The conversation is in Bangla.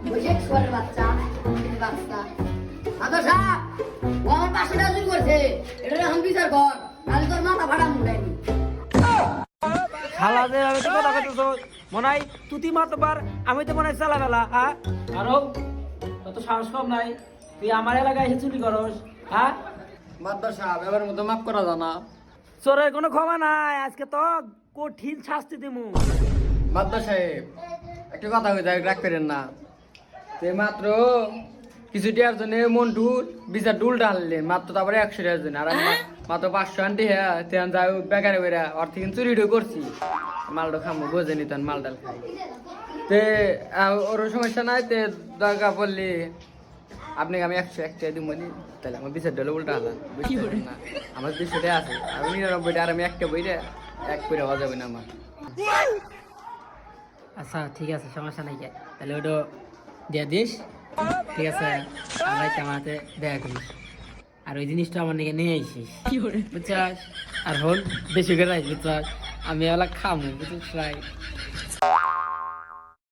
বুঝে ছোয়ার বাচ্চা বাচ্চা আদর সাহেব ও আমার পাশে রাজুর করছে এটা এখন বিচার কর নাহলে তোর মাথা ফাটা মুড়াইনি শালা যে আমি তো কথা কইতেছো মনে হয় তুই মাতবার আমি তো মনে হয় চালা ফেলা হ্যাঁ আরো তত সাহস কম নাই তুই আমার এলাকায় এসে চুরি করস হ্যাঁ মাদ্দার সাহেব এবার মতো মাফ করা জানা চোরের কোনো ক্ষমা নাই আজকে তো কঠিন শাস্তি দিমু মাদ্দার সাহেব একটা কথা হয়ে যায় রাগ করেন না তে মাত্র কিছু টিয়ার জন্য মন টুল বিচার ডুল ডাললেন মাত্র তারপরে 100 টাকার জন্য আর আমি মাত্র 500 আনটি হ্যাঁ তেন যাই বেকারে বেরা ওর থেকে চুরিটা করছি মালটা খামো বোঝে নি তখন মাল ডাল খাই তে ওর সমস্যা নাই তে দরকার পড়লে আপনাকে আমি 101 টাকা দিব নি তাহলে আমার বিচার ডলে উল্টা হালান না আমার 200 টাকা আছে আমি 99 আর আমি একটা বইরে এক করে বাজাবে না আমার আচ্ছা ঠিক আছে সমস্যা নাই তাহলে ওটা দিয়ে দিস ঠিক আছে আমরা আমাতে দেখা করিস আর ওই জিনিসটা আমার নাকি নিয়ে আইসিস বুঝছাস আর হল বেশি করে বুঝছাস আমি এলা খামো বুঝছিস